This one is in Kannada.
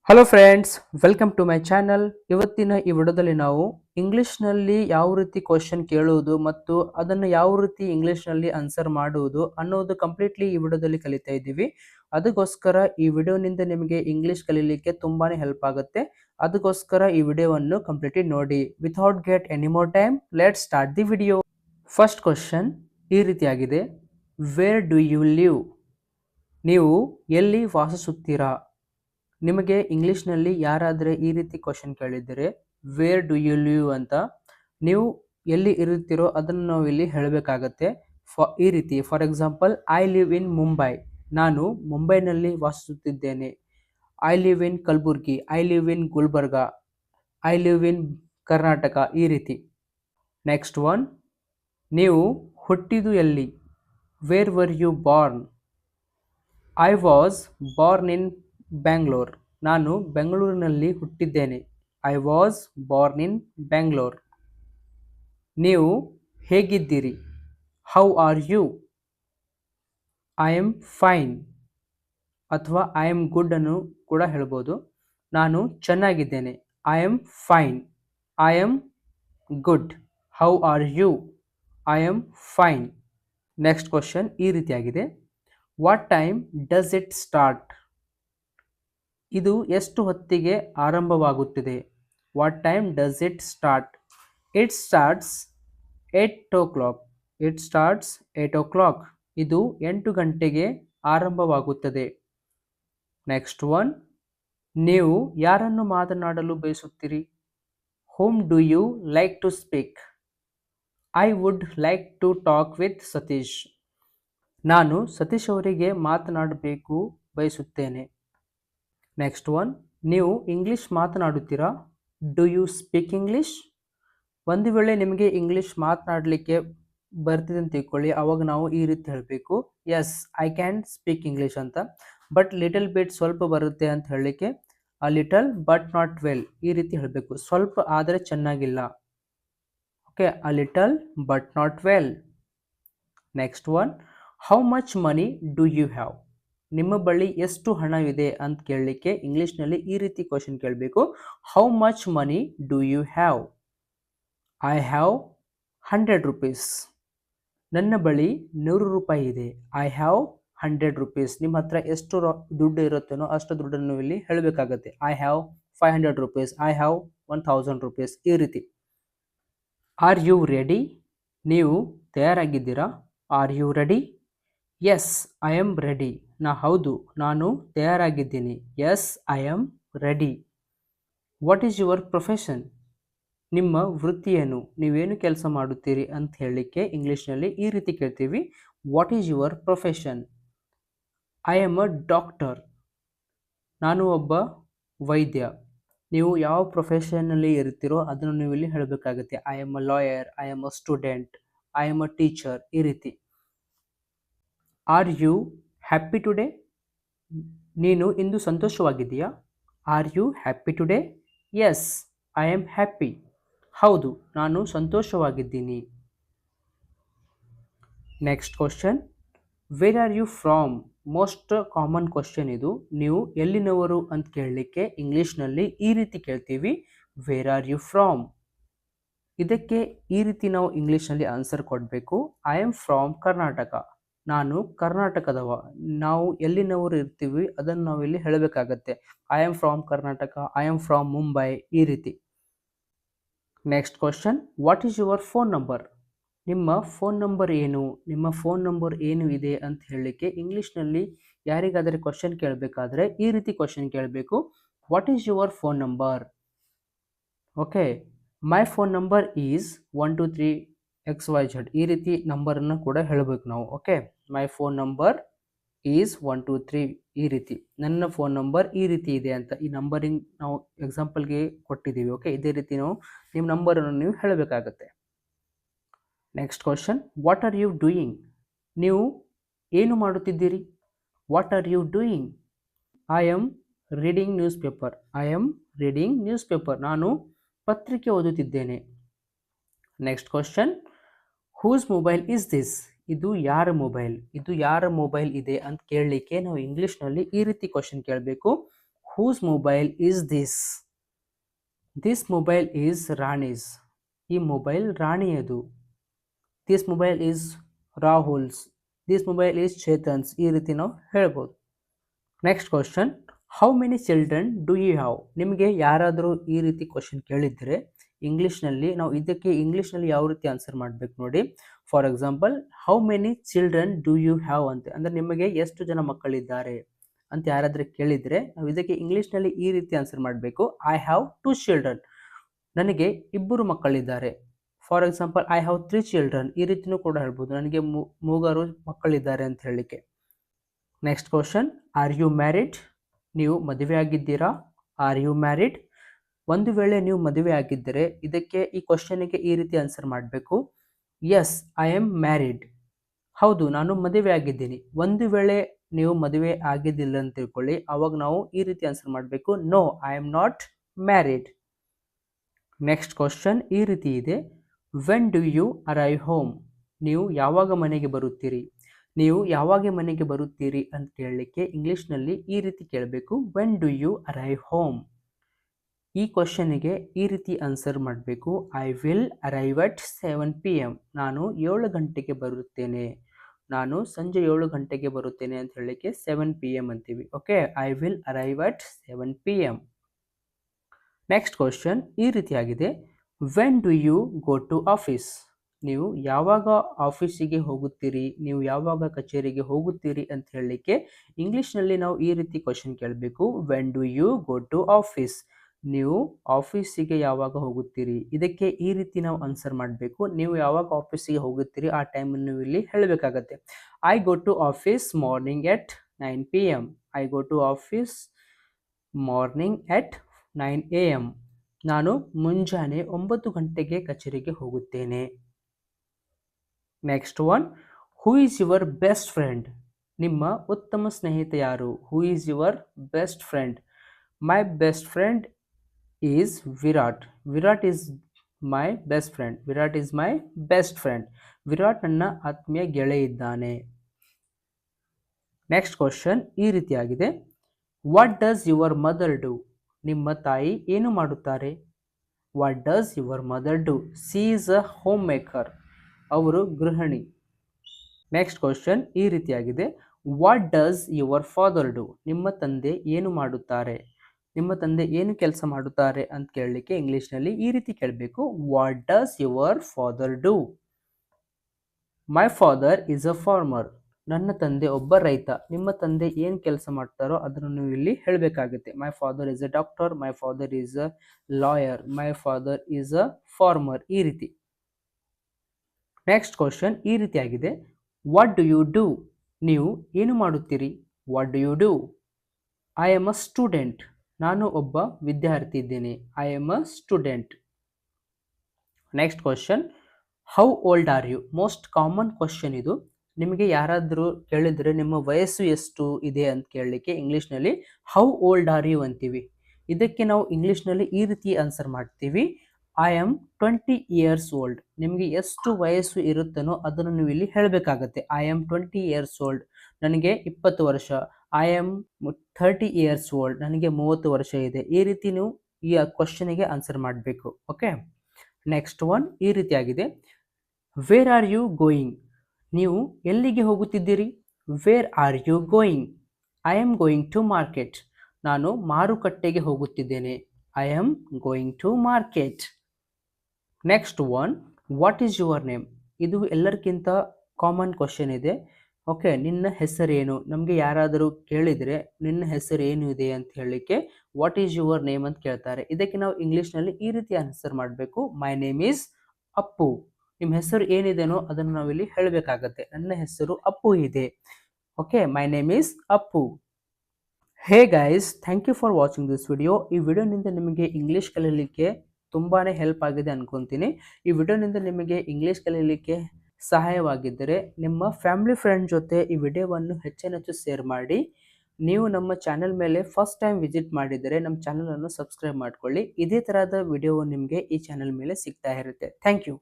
Hello friends, welcome to my channel. ಇವತ್ತಿನ ಈ ವಿಡಿಯೋದಲ್ಲಿ ನಾವು ಇಂಗ್ಲಿಷ್ನಲ್ಲಿ ಯಾವ ರೀತಿ ಕ್ವಶನ್ ಕೇಳುವುದು ಮತ್ತು ಅದನ್ನು ಯಾವ ರೀತಿ ಇಂಗ್ಲಿಷ್ನಲ್ಲಿ ಆನ್ಸರ್ ಮಾಡುವುದು ಅನ್ನೋದು ಕಂಪ್ಲೀಟ್ಲಿ ಈ ವಿಡಿಯೋದಲ್ಲಿ ಕಲಿತಾ ಇದ್ದೀವಿ. ಅದಕ್ಕೋಸ್ಕರ ಈ ವಿಡಿಯೋನಿಂದ ನಿಮಗೆ ಇಂಗ್ಲಿಷ್ ಕಲೀಲಿಕ್ಕೆ ತುಂಬಾನೇ ಹೆಲ್ಪ್ ಆಗುತ್ತೆ. ಅದಕ್ಕೋಸ್ಕರ ಈ ವಿಡಿಯೋವನ್ನು ಕಂಪ್ಲೀಟ್ಲಿ ನೋಡಿ. Without get any more time, let's start the video. First question ಈ ರೀತಿಯಾಗಿದೆ. Where do you live? ನೀವು ಎಲ್ಲಿ ವಾಸಿಸುತ್ತೀರಾ? ನಿಮಗೆ ಇಂಗ್ಲಿಷ್ನಲ್ಲಿ ಯಾರಾದರೆ ಈ ರೀತಿ ಕ್ವಶನ್ ಕೇಳಿದರೆ ವೇರ್ ಡು ಯು ಲಿವ್ ಅಂತ, ನೀವು ಎಲ್ಲಿ ಇರುತ್ತೀರೋ ಅದನ್ನು ನಾವು ಇಲ್ಲಿ ಹೇಳಬೇಕಾಗತ್ತೆ. ಈ ರೀತಿ, for example, I live in Mumbai, ನಾನು ಮುಂಬೈನಲ್ಲಿ ವಾಸಿಸುತ್ತಿದ್ದೇನೆ. I live in Kalaburagi, I live in Gulbarga, I live in Karnataka, ಈ ರೀತಿ. ನೆಕ್ಸ್ಟ್ ಒನ್, ನೀವು ಹುಟ್ಟಿದು ಎಲ್ಲಿ? Where were you born? I was born in Bangalore, ನಾನು ಬೆಂಗಳೂರಿನಲ್ಲಿ ಹುಟ್ಟಿದ್ದೇನೆ. I was born in Bangalore. ನೀವು ಹೇಗಿದ್ದೀರಿ? How are you? I am fine ಅಥವಾ ಐ ಆಮ್ ಗುಡ್ ಅನ್ನು ಕೂಡ ಹೇಳ್ಬೋದು. ನಾನು ಚೆನ್ನಾಗಿದ್ದೇನೆ. I am fine, I am good. How are you? I am fine. Next question ಈ ರೀತಿಯಾಗಿದೆ. What time does it start? ಇದು ಎಷ್ಟು ಹೊತ್ತಿಗೆ ಆರಂಭವಾಗುತ್ತದೆ? What time does it start? It starts 8 o'clock. It starts 8 o'clock. ಇದು 8 ಗಂಟೆಗೆ ಆರಂಭವಾಗುತ್ತದೆ. ನೆಕ್ಸ್ಟ್ ಒನ್, ನೀವು ಯಾರನ್ನು ಮಾತನಾಡಲು ಬಯಸುತ್ತೀರಿ? whom do you like to speak? I would like to talk with Satish. ನಾನು ಸತೀಶ್ ಅವರಿಗೆ ಮಾತನಾಡಬೇಕು ಬಯಸುತ್ತೇನೆ. ನೆಕ್ಸ್ಟ್ ಒನ್, ನೀವು ಇಂಗ್ಲಿಷ್ ಮಾತನಾಡುತ್ತೀರಾ? Do you speak English? ಒಂದು ವೇಳೆ ನಿಮಗೆ ಇಂಗ್ಲಿಷ್ ಮಾತನಾಡಲಿಕ್ಕೆ ಬರ್ತಿದೆ ಅಂತ ತಿಳ್ಕೊಳ್ಳಿ, ಅವಾಗ ನಾವು ಈ ರೀತಿ ಹೇಳಬೇಕು, yes I can speak English ಅಂತ. ಬಟ್ ಲಿಟಲ್ ಬಿಟ್, ಸ್ವಲ್ಪ ಬರುತ್ತೆ ಅಂತ ಹೇಳಲಿಕ್ಕೆ a little but not well, ಈ ರೀತಿ ಹೇಳಬೇಕು. ಸ್ವಲ್ಪ ಆದರೆ ಚೆನ್ನಾಗಿಲ್ಲ. Okay, a little but not well. Next one, how much money do you have? ನಿಮ್ಮ ಬಳಿ ಎಷ್ಟು ಹಣವಿದೆ ಅಂತ ಕೇಳಲಿಕ್ಕೆ ಇಂಗ್ಲಿಷ್ನಲ್ಲಿ ಈ ರೀತಿ ಕ್ವಶನ್ ಕೇಳಬೇಕು. How much money do you have? I have 100 rupees. ನನ್ನ ಬಳಿ 100 ರೂಪಾಯಿ ಇದೆ. I have 100 rupees. ನಿಮ್ಮ ಹತ್ರ ಎಷ್ಟು ದುಡ್ಡು ಇರುತ್ತೇನೋ ಅಷ್ಟು ದುಡ್ಡನ್ನು ಇಲ್ಲಿ ಹೇಳಬೇಕಾಗತ್ತೆ. I have 500 rupees. I have 1000 rupees, ಈ ರೀತಿ. Are you ready? ನೀವು ತಯಾರಾಗಿದ್ದೀರಾ? Are you ready? Yes I am ready. ಹೌದು, ನಾನು ತಯಾರಾಗಿದ್ದೀನಿ. Yes I am ready. What is your profession? ನಿಮ್ಮ ವೃತ್ತಿ ಏನು? ನೀವೇನು ಕೆಲಸ ಮಾಡುತ್ತೀರಿ ಅಂತ ಹೇಳಲಿಕ್ಕೆ ಇಂಗ್ಲೀಷ್ನಲ್ಲಿ ಈ ರೀತಿ ಕೇಳ್ತೀವಿ. What is your profession? I am a doctor. ನಾನು ಒಬ್ಬ ವೈದ್ಯ. ನೀವು ಯಾವ ಪ್ರೊಫೆಷನ್ನಲ್ಲಿ ಇರ್ತೀರೋ ಅದನ್ನು ನೀವು ಇಲ್ಲಿ ಹೇಳಬೇಕಾಗುತ್ತೆ. I am a lawyer, I am a student, I am a teacher, ಈ ರೀತಿ. Are you happy today? ನೀನು ಇಂದು ಸಂತೋಷವಾಗಿದೆಯಾ? Are you happy today? Yes I am happy. ಹೌದು, ನಾನು ಸಂತೋಷವಾಗಿದ್ದೀನಿ. Next question, where are you from? Most common question ಇದು. ನೀವು ಎಲ್ಲಿನವರು ಅಂತ ಕೇಳಲಿಕ್ಕೆ ಇಂಗ್ಲೀಷ್ನಲ್ಲಿ ಈ ರೀತಿ ಕೇಳ್ತೀವಿ, ವೇರ್ ಆರ್ ಯು ಫ್ರಾಮ್? ಇದಕ್ಕೆ ಈ ರೀತಿ ನಾವು ಇಂಗ್ಲೀಷ್ನಲ್ಲಿ ಆನ್ಸರ್ ಕೊಡಬೇಕು. I am from Karnataka. ನಾನು ಕರ್ನಾಟಕದವ. ನಾವು ಎಲ್ಲಿನವರು ಇರ್ತೀವಿ ಅದನ್ನು ನಾವು ಇಲ್ಲಿ ಹೇಳಬೇಕಾಗತ್ತೆ. I am from Karnataka, I am from Mumbai, ಈ ರೀತಿ. Next question, what is your phone number? ನಿಮ್ಮ ಫೋನ್ ನಂಬರ್ ಏನು? ನಿಮ್ಮ ಫೋನ್ ನಂಬರ್ ಏನು ಇದೆ ಅಂತ ಹೇಳಲಿಕ್ಕೆ ಇಂಗ್ಲೀಷ್ನಲ್ಲಿ ಯಾರಿಗಾದರೆ ಕ್ವಶನ್ ಕೇಳಬೇಕಾದ್ರೆ ಈ ರೀತಿ ಕ್ವಶನ್ ಕೇಳಬೇಕು. What is your phone number? Okay, my phone number is 123XYZ, ಈ ರೀತಿ ನಂಬರನ್ನು ಕೂಡ ಹೇಳಬೇಕು ನಾವು. Okay, my phone number is 123, ಈ ರೀತಿ. ನನ್ನ ಫೋನ್ ನಂಬರ್ ಈ ರೀತಿ ಇದೆ ಅಂತ ಈ ನಂಬರಿಂಗ್ ನಾವು ಎಕ್ಸಾಂಪಲ್ಗೆ ಕೊಟ್ಟಿದ್ದೀವಿ. ಓಕೆ, ಇದೇ ರೀತಿ ನಾವು ನಿಮ್ಮ ನಂಬರನ್ನು ನೀವು ಹೇಳಬೇಕಾಗತ್ತೆ. Next question, what are you doing? ನೀವು ಏನು ಮಾಡುತ್ತಿದ್ದೀರಿ? What are you doing? I am reading newspaper. I am reading newspaper. ನಾನು ಪತ್ರಿಕೆ ಓದುತ್ತಿದ್ದೇನೆ. Next question, whose mobile is this? ಇದು ಯಾರ ಮೊಬೈಲ್? ಇದು ಯಾರ ಮೊಬೈಲ್ ಇದೆ ಅಂತ ಕೇಳಲಿಕ್ಕೆ ನಾವು ಇಂಗ್ಲೀಷ್ನಲ್ಲಿ ಈ ರೀತಿ ಕ್ವಶನ್ ಕೇಳಬೇಕು. Whose mobile is this? This mobile is Rani's. ಈ ಮೊಬೈಲ್ ರಾಣಿಯದು. This mobile is Rahul's. This mobile is Chetan's. ಈ ರೀತಿ ನಾವು ಹೇಳ್ಬೋದು. Next question, how many children do you have? ನಿಮಗೆ ಯಾರಾದರೂ ಈ ರೀತಿ ಕ್ವಶನ್ ಕೇಳಿದರೆ ಇಂಗ್ಲೀಷ್ನಲ್ಲಿ ನಾವು ಇದಕ್ಕೆ ಇಂಗ್ಲೀಷ್ನಲ್ಲಿ ಯಾವ ರೀತಿ ಆನ್ಸರ್ ಮಾಡಬೇಕು ನೋಡಿ. For example, how many children do you have ಅಂತ ಅಂದರೆ ನಿಮಗೆ ಎಷ್ಟು ಜನ ಮಕ್ಕಳಿದ್ದಾರೆ ಅಂತ ಯಾರಾದರೂ ಕೇಳಿದರೆ ನಾವು ಇದಕ್ಕೆ ಇಂಗ್ಲೀಷ್ನಲ್ಲಿ ಈ ರೀತಿ ಆನ್ಸರ್ ಮಾಡಬೇಕು. I have 2 children. ನನಗೆ 2 ಮಕ್ಕಳಿದ್ದಾರೆ. For example, I have 3 children. ಈ ರೀತಿನೂ ಕೂಡ ಹೇಳ್ಬೋದು, ನನಗೆ 3 ಮಕ್ಕಳಿದ್ದಾರೆ ಅಂತ ಹೇಳಲಿಕ್ಕೆ. Next question, are you married? ನೀವು ಮದುವೆ ಆಗಿದ್ದೀರಾ? Are you married? ಒಂದು ವೇಳೆ ನೀವು ಮದುವೆ ಆಗಿದ್ದರೆ ಇದಕ್ಕೆ ಈ ಕ್ವಶನಿಗೆ ಈ ರೀತಿ ಆನ್ಸರ್ ಮಾಡಬೇಕು. Yes, I am married. ಹೌದು, ನಾನು ಮದುವೆ ಆಗಿದ್ದೀನಿ. ಒಂದು ವೇಳೆ ನೀವು ಮದುವೆ ಆಗಿದ್ದಿಲ್ಲ ಅಂತ ತಿಳ್ಕೊಳ್ಳಿ, ಅವಾಗ ನಾವು ಈ ರೀತಿ ಆನ್ಸರ್ ಮಾಡಬೇಕು. No, I am not married. Next question ಈ ರೀತಿ ಇದೆ, when do you arrive home? ನೀವು ಯಾವಾಗ ಮನೆಗೆ ಬರುತ್ತೀರಿ? ನೀವು ಯಾವಾಗ ಮನೆಗೆ ಬರುತ್ತೀರಿ ಅಂತ ಕೇಳಲಿಕ್ಕೆ ಇಂಗ್ಲೀಷ್ನಲ್ಲಿ ಈ ರೀತಿ ಕೇಳಬೇಕು, when do you arrive home? ಈ ಕ್ವಶನಿಗೆ ಈ ರೀತಿ ಆನ್ಸರ್ ಮಾಡಬೇಕು, I will arrive at 7 PM. ನಾನು 7 ಗಂಟೆಗೆ ಬರುತ್ತೇನೆ. ನಾನು ಸಂಜೆ 7 ಗಂಟೆಗೆ ಬರುತ್ತೇನೆ ಅಂತ ಹೇಳಲಿಕ್ಕೆ 7 PM ಅಂತೀವಿ. Okay, I will arrive at 7 PM. Next question ಈ ರೀತಿಯಾಗಿದೆ, when do you go to office? ನೀವು ಯಾವಾಗ ಆಫೀಸಿಗೆ ಹೋಗುತ್ತೀರಿ? ನೀವು ಯಾವಾಗ ಕಚೇರಿಗೆ ಹೋಗುತ್ತೀರಿ ಅಂತ ಹೇಳಲಿಕ್ಕೆ ಇಂಗ್ಲೀಷ್ನಲ್ಲಿ ನಾವು ಈ ರೀತಿ ಕ್ವಶನ್ ಕೇಳಬೇಕು, when do you go to office? ನೀವು ಆಫೀಸಿಗೆ ಯಾವಾಗ ಹೋಗುತ್ತೀರಿ? ಇದಕ್ಕೆ ಈ ರೀತಿ ನಾವು ಆನ್ಸರ್ ಮಾಡಬೇಕು. ನೀವು ಯಾವಾಗ ಆಫೀಸಿಗೆ ಹೋಗುತ್ತೀರಿ ಆ ಟೈಮನ್ನು ನೀವು ಇಲ್ಲಿ ಹೇಳಬೇಕಾಗತ್ತೆ. I go to office morning at 9 PM. I go to office morning at 9 AM. ನಾನು ಮುಂಜಾನೆ 9 ಗಂಟೆಗೆ ಕಚೇರಿಗೆ ಹೋಗುತ್ತೇನೆ. Next one, who is your best friend? ನಿಮ್ಮ ಉತ್ತಮ ಸ್ನೇಹಿತ ಯಾರು? Who is your best friend? My best friend is Virat. Virat is my best friend. Virat is my best friend. Virat ನನ್ನ ಆತ್ಮೀಯ ಗೆಳೆಯ ಇದ್ದಾನೆ. ನೆಕ್ಸ್ಟ್ ಕ್ವಶನ್ ಈ ರೀತಿಯಾಗಿದೆ, what does your mother do? ನಿಮ್ಮ ತಾಯಿ ಏನು ಮಾಡುತ್ತಾರೆ? What does your mother do? C is a home maker. ಅವರು ಗೃಹಿಣಿ. ನೆಕ್ಸ್ಟ್ ಕ್ವಶನ್ ಈ ರೀತಿಯಾಗಿದೆ, what does your father do? ನಿಮ್ಮ ತಂದೆ ಏನು ಮಾಡುತ್ತಾರೆ? ನಿಮ್ಮ ತಂದೆ ಏನು ಕೆಲಸ ಮಾಡುತ್ತಾರೆ ಅಂತ ಕೇಳಲಿಕ್ಕೆ ಇಂಗ್ಲೀಷ್ನಲ್ಲಿ ಈ ರೀತಿ ಕೇಳಬೇಕು, what does your father do? My father is a farmer. ನನ್ನ ತಂದೆ ಒಬ್ಬ ರೈತ. ನಿಮ್ಮ ತಂದೆ ಏನು ಕೆಲಸ ಮಾಡ್ತಾರೋ ಅದನ್ನು ನೀವು ಇಲ್ಲಿ ಹೇಳಬೇಕಾಗುತ್ತೆ. My father is a doctor. My father is a lawyer. My father is a farmer. ಈ ರೀತಿ. ನೆಕ್ಸ್ಟ್ ಕ್ವಶನ್ ಈ ರೀತಿಯಾಗಿದೆ, ವಾಟ್ ಡು ಯು ಡೂ? ನೀವು ಏನು ಮಾಡುತ್ತೀರಿ? What do you do? I am a student. ನಾನು ಒಬ್ಬ ವಿದ್ಯಾರ್ಥಿ ಇದ್ದೇನೆ. I am a student. Next question, how old are you? Most common question ಇದು. ನಿಮಗೆ ಯಾರಾದರೂ ಕೇಳಿದರೆ ನಿಮ್ಮ ವಯಸ್ಸು ಎಷ್ಟು ಇದೆ ಅಂತ ಕೇಳಲಿಕ್ಕೆ ಇಂಗ್ಲೀಷ್ನಲ್ಲಿ ಹೌ ಓಲ್ಡ್ ಆರ್ ಯು ಅಂತೀವಿ. ಇದಕ್ಕೆ ನಾವು ಇಂಗ್ಲೀಷ್ನಲ್ಲಿ ಈ ರೀತಿ ಆನ್ಸರ್ ಮಾಡ್ತೀವಿ, ಐ ಆಮ್ 20 years old. ನಿಮಗೆ ಎಷ್ಟು ವಯಸ್ಸು ಇರುತ್ತನೋ ಅದನ್ನು ನೀವು ಇಲ್ಲಿ ಹೇಳಬೇಕಾಗತ್ತೆ. I am 20 years old. ನನಗೆ 20 ವರ್ಷ. I am 30 years old. ನನಗೆ 30 ವರ್ಷ ಇದೆ. ಈ ರೀತಿ ನೀವು ಈ ಕ್ವಶನಿಗೆ ಆನ್ಸರ್ ಮಾಡಬೇಕು. ಓಕೆ, ನೆಕ್ಸ್ಟ್ ಒನ್ ಈ ರೀತಿಯಾಗಿದೆ, ವೇರ್ ಆರ್ ಯು ಗೋಯಿಂಗ್? ನೀವು ಎಲ್ಲಿಗೆ ಹೋಗುತ್ತಿದ್ದೀರಿ? Where are you going? I am going to market. ನಾನು ಮಾರುಕಟ್ಟೆಗೆ ಹೋಗುತ್ತಿದ್ದೇನೆ. I am going to market. Next one, what is your name? ಇದು ಎಲ್ಲರಿಗಿಂತ ಕಾಮನ್ ಕ್ವಶನ್ ಇದೆ. ಓಕೆ, ನಿನ್ನ ಹೆಸರೇನು? ನಮಗೆ ಯಾರಾದರೂ ಕೇಳಿದರೆ ನಿನ್ನ ಹೆಸರು ಏನು ಇದೆ ಅಂತ ಹೇಳಲಿಕ್ಕೆ ವಾಟ್ ಈಸ್ ಯುವರ್ ನೇಮ್ ಅಂತ ಕೇಳ್ತಾರೆ. ಇದಕ್ಕೆ ನಾವು ಇಂಗ್ಲೀಷ್ನಲ್ಲಿ ಈ ರೀತಿ ಆನ್ಸರ್ ಮಾಡಬೇಕು, ಮೈ ನೇಮ್ ಈಸ್ ಅಪ್ಪು. ನಿಮ್ಮ ಹೆಸರು ಏನಿದೆನೋ ಅದನ್ನು ನಾವಿಲ್ಲಿ ಹೇಳಬೇಕಾಗತ್ತೆ. ನನ್ನ ಹೆಸರು ಅಪ್ಪು ಇದೆ. Okay, my name is Appu. Hey guys, thank you for watching this video. ಈ ವಿಡಿಯೋನಿಂದ ನಿಮಗೆ ಇಂಗ್ಲೀಷ್ ಕಲಿಯಲಿಕ್ಕೆ ತುಂಬಾ ಹೆಲ್ಪ್ ಆಗಿದೆ ಅನ್ಕೊತೀನಿ. ಈ ವಿಡಿಯೋನಿಂದ ನಿಮಗೆ ಇಂಗ್ಲೀಷ್ ಕಲಿಯಲಿಕ್ಕೆ ಸಹಾಯವಾಗಿದ್ದರೆ ನಿಮ್ಮ ಫ್ಯಾಮಿಲಿ ಫ್ರೆಂಡ್ ಜೊತೆ ಈ ವಿಡಿಯೋವನ್ನು ಹೆಚ್ಚು ಶೇರ್ ಮಾಡಿ. ನೀವು ನಮ್ಮ ಚಾನೆಲ್ ಮೇಲೆ ಫಸ್ಟ್ ಟೈಮ್ ವಿಸಿಟ್ ಮಾಡಿದರೆ ನಮ್ಮ ಚಾನಲನ್ನು ಸಬ್ಸ್ಕ್ರೈಬ್ ಮಾಡ್ಕೊಳ್ಳಿ. ಇದೇ ತರಹದ ವಿಡಿಯೋ ನಿಮಗೆ ಈ ಚಾನೆಲ್ ಮೇಲೆ ಸಿಗ್ತಾ ಇರುತ್ತೆ. Thank you.